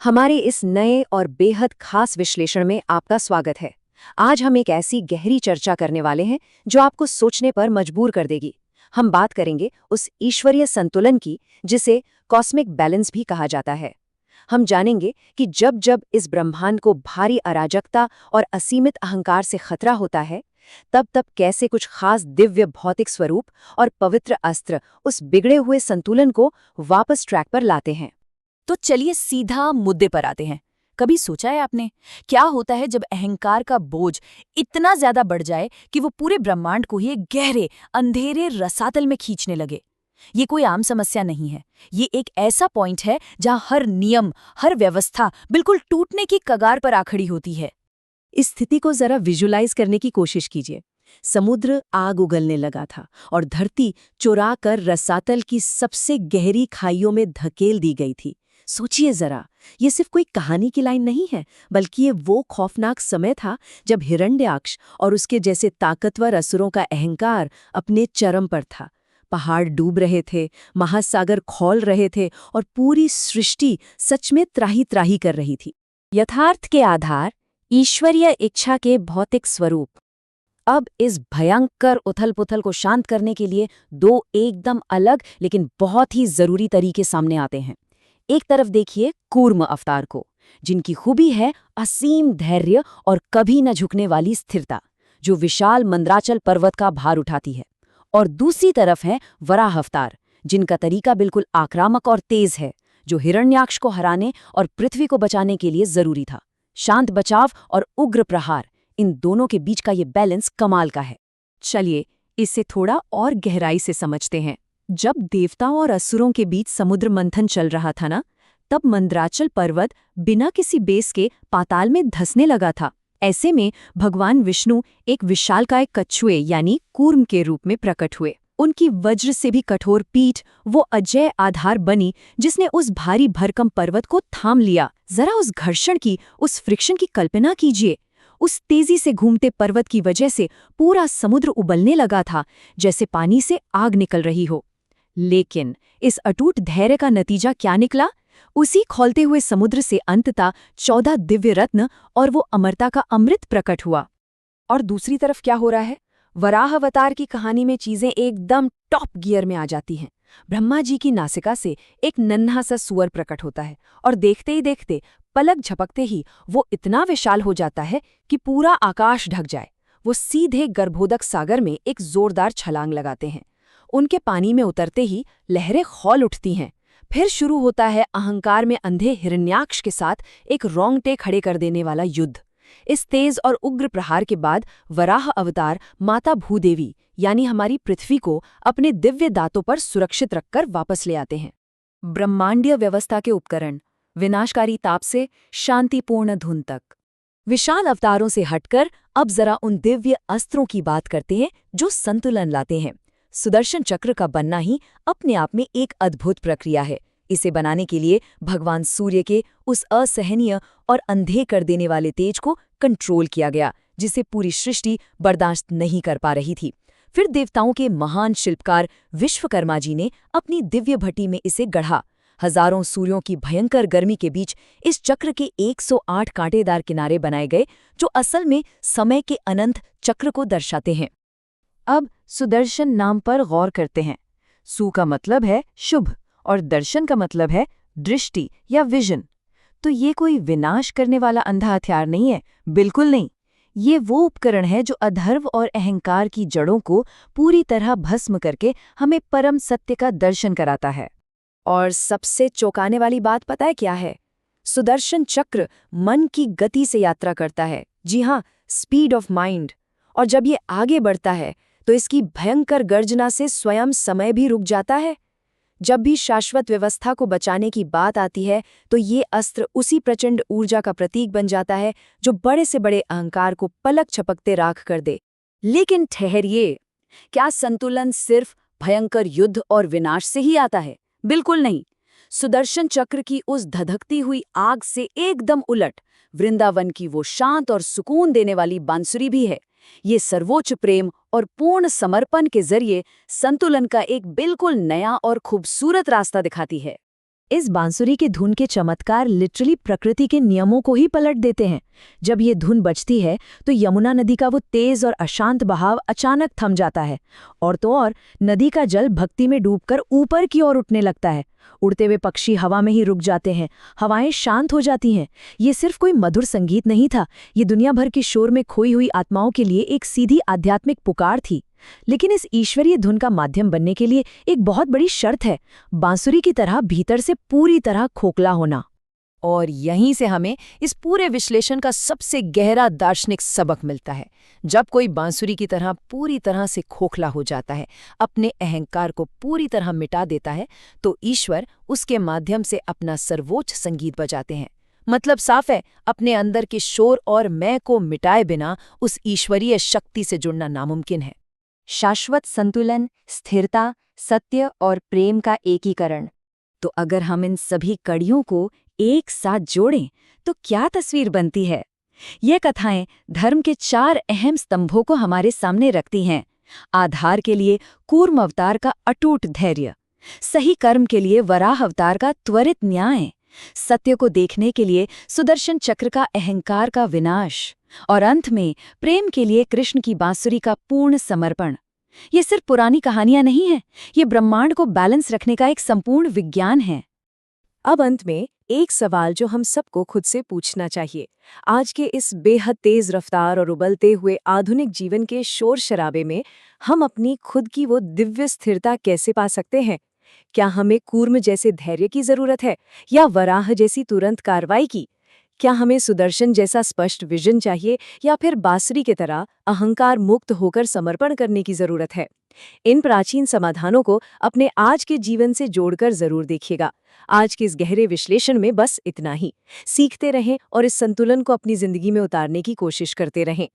हमारे इस नए और बेहद खास विश्लेषण में आपका स्वागत है। आज हम एक ऐसी गहरी चर्चा करने वाले हैं जो आपको सोचने पर मजबूर कर देगी। हम बात करेंगे उस ईश्वरीय संतुलन की जिसे कॉस्मिक बैलेंस भी कहा जाता है। हम जानेंगे कि जब जब इस ब्रह्मांड को भारी अराजकता और असीमित अहंकार से खतरा होता है, तब तब कैसे कुछ खास दिव्य भौतिक स्वरूप और पवित्र अस्त्र उस बिगड़े हुए संतुलन को वापस ट्रैक पर लाते हैं। तो चलिए सीधा मुद्दे पर आते हैं। कभी सोचा है आपने क्या होता है जब अहंकार का बोझ इतना ज्यादा बढ़ जाए कि वो पूरे ब्रह्मांड को ही एक गहरे अंधेरे रसातल में खींचने लगे। ये कोई आम समस्या नहीं है। ये एक ऐसा पॉइंट है जहां हर नियम, हर व्यवस्था बिल्कुल टूटने की कगार पर आ खड़ी होती है। इस स्थिति को जरा विजुलाइज करने की कोशिश कीजिए। समुद्र आग उगलने लगा था और धरती चुरा कर रसातल की सबसे गहरी खाइयों में धकेल दी गई थी। सोचिए जरा, ये सिर्फ कोई कहानी की लाइन नहीं है, बल्कि ये वो खौफनाक समय था जब हिरण्याक्ष और उसके जैसे ताकतवर असुरों का अहंकार अपने चरम पर था। पहाड़ डूब रहे थे, महासागर खौल रहे थे और पूरी सृष्टि सच में त्राही त्राही कर रही थी। यथार्थ के आधार, ईश्वरीय इच्छा के भौतिक स्वरूप। अब इस भयंकर उथल-पुथल को शांत करने के लिए दो एकदम अलग लेकिन बहुत ही जरूरी तरीके सामने आते हैं। एक तरफ देखिए कूर्म अवतार को, जिनकी खूबी है असीम धैर्य और कभी न झुकने वाली स्थिरता, जो विशाल मंद्राचल पर्वत का भार उठाती है। और दूसरी तरफ है वराह अवतार, जिनका तरीका बिल्कुल आक्रामक और तेज है, जो हिरण्याक्ष को हराने और पृथ्वी को बचाने के लिए जरूरी था। शांत बचाव और उग्र प्रहार, इन दोनों के बीच का ये बैलेंस कमाल का है। चलिए इसे थोड़ा और गहराई से समझते हैं। जब देवताओं और असुरों के बीच समुद्र मंथन चल रहा था ना, तब मंद्राचल पर्वत बिना किसी बेस के पाताल में धंसने लगा था। ऐसे में भगवान विष्णु एक विशालकाय कछुए यानी कूर्म के रूप में प्रकट हुए। उनकी वज्र से भी कठोर पीठ वो अजय आधार बनी जिसने उस भारी भरकम पर्वत को थाम लिया। जरा उस घर्षण की, उस फ्रिक्शन की कल्पना कीजिए। उस तेजी से घूमते पर्वत की वजह से पूरा समुद्र उबलने लगा था, जैसे पानी से आग निकल रही हो। लेकिन इस अटूट धैर्य का नतीजा क्या निकला? उसी खौलते हुए समुद्र से अंततः 14 दिव्य रत्न और वो अमरता का अमृत प्रकट हुआ। और दूसरी तरफ क्या हो रहा है? वराह अवतार की कहानी में चीजें एकदम टॉप गियर में आ जाती हैं। ब्रह्मा जी की नासिका से एक नन्हा सा सुअर प्रकट होता है और देखते ही देखते, पलक झपकते ही वो इतना विशाल हो जाता है कि पूरा आकाश ढक जाए। वो सीधे गर्भोदक सागर में एक जोरदार छलांग लगाते हैं। उनके पानी में उतरते ही लहरें खौल उठती हैं। फिर शुरू होता है अहंकार में अंधे हिरण्याक्ष के साथ एक रोंगटे खड़े कर देने वाला युद्ध। इस तेज और उग्र प्रहार के बाद वराह अवतार माता भूदेवी यानी हमारी पृथ्वी को अपने दिव्य दांतों पर सुरक्षित रखकर वापस ले आते हैं। ब्रह्मांडीय व्यवस्था के उपकरण, विनाशकारी ताप से शांतिपूर्ण धुन तक। विशाल अवतारों से हटकर अब जरा उन दिव्य अस्त्रों की बात करते हैं जो संतुलन लाते हैं। सुदर्शन चक्र का बनना ही अपने आप में एक अद्भुत प्रक्रिया है। इसे बनाने के लिए भगवान सूर्य के उस असहनीय और अंधे कर देने वाले तेज को कंट्रोल किया गया, जिसे पूरी सृष्टि बर्दाश्त नहीं कर पा रही थी। फिर देवताओं के महान शिल्पकार विश्वकर्मा जी ने अपनी दिव्य भट्टी में इसे गढ़ा। हजारों सूर्यों की भयंकर गर्मी के बीच इस चक्र के 108 कांटेदार किनारे बनाए गए, जो असल में समय के अनंत चक्र को दर्शाते हैं। अब सुदर्शन नाम पर गौर करते हैं। सु का मतलब है शुभ और दर्शन का मतलब है दृष्टि या विजन। तो ये कोई विनाश करने वाला अंधा हथियार नहीं है, बिल्कुल नहीं। ये वो उपकरण है जो अधर्व और अहंकार की जड़ों को पूरी तरह भस्म करके हमें परम सत्य का दर्शन कराता है। और सबसे चौंकाने वाली बात पता है क्या है? सुदर्शन चक्र मन की गति से यात्रा करता है। जी हाँ, स्पीड ऑफ माइंड। और जब ये आगे बढ़ता है तो इसकी भयंकर गर्जना से स्वयं समय भी रुक जाता है। जब भी शाश्वत व्यवस्था को बचाने की बात आती है तो ये अस्त्र उसी प्रचंड ऊर्जा का प्रतीक बन जाता है जो बड़े से बड़े अहंकार को पलक झपकते राख कर दे। लेकिन ठहरिए, क्या संतुलन सिर्फ भयंकर युद्ध और विनाश से ही आता है? बिल्कुल नहीं। सुदर्शन चक्र की उस धधकती हुई आग से एकदम उलट वृंदावन की वो शांत और सुकून देने वाली बांसुरी भी है। ये सर्वोच्च प्रेम और पूर्ण समर्पण के जरिए संतुलन का एक बिल्कुल नया और खूबसूरत रास्ता दिखाती है। इस बांसुरी की धुन के चमत्कार लिटरली प्रकृति के नियमों को ही पलट देते हैं। जब ये धुन बजती है तो यमुना नदी का वो तेज और अशांत बहाव अचानक थम जाता है, और तो और नदी का जल भक्ति में डूबकर ऊपर की ओर उठने लगता है। उड़ते हुए पक्षी हवा में ही रुक जाते हैं, हवाएं शांत हो जाती हैं। ये सिर्फ कोई मधुर संगीत नहीं था, ये दुनिया भर के शोर में खोई हुई आत्माओं के लिए एक सीधी आध्यात्मिक पुकार थी। लेकिन इस ईश्वरीय धुन का माध्यम बनने के लिए एक बहुत बड़ी शर्त है, बांसुरी की तरह भीतर से पूरी तरह खोखला होना। और यहीं से हमें इस पूरे विश्लेषण का सबसे गहरा दार्शनिक सबक मिलता है। जब कोई बांसुरी की तरह पूरी तरह से खोखला हो जाता है, अपने अहंकार को पूरी तरह मिटा देता है, तो ईश्वर उसके माध्यम से अपना सर्वोच्च संगीत बजाते हैं। मतलब साफ है, अपने अंदर के शोर और मैं को मिटाए बिना उस ईश्वरीय शक्ति से जुड़ना नामुमकिन है। शाश्वत संतुलन, स्थिरता, सत्य और प्रेम का एकीकरण। तो अगर हम इन सभी कड़ियों को एक साथ जोड़ें तो क्या तस्वीर बनती है? ये कथाएं धर्म के 4 अहम स्तंभों को हमारे सामने रखती हैं। आधार के लिए कूर्म अवतार का अटूट धैर्य, सही कर्म के लिए वराह अवतार का त्वरित न्याय, सत्य को देखने के लिए सुदर्शन चक्र का अहंकार का विनाश, और अंत में प्रेम के लिए कृष्ण की बांसुरी का पूर्ण समर्पण। ये सिर्फ पुरानी कहानियां नहीं हैं, ये ब्रह्मांड को बैलेंस रखने का एक संपूर्ण विज्ञान है। अब अंत में एक सवाल जो हम सबको खुद से पूछना चाहिए। आज के इस बेहद तेज रफ्तार और उबलते हुए आधुनिक जीवन के शोर शराबे में हम अपनी खुद की वो दिव्य स्थिरता कैसे पा सकते हैं? क्या हमें कूर्म जैसे धैर्य की जरूरत है, या वराह जैसी तुरंत कार्रवाई की? क्या हमें सुदर्शन जैसा स्पष्ट विजन चाहिए, या फिर बांसुरी की तरह अहंकार मुक्त होकर समर्पण करने की जरूरत है? इन प्राचीन समाधानों को अपने आज के जीवन से जोड़कर जरूर देखिएगा। आज के इस गहरे विश्लेषण में बस इतना ही। सीखते रहें और इस संतुलन को अपनी जिंदगी में उतारने की कोशिश करते रहें।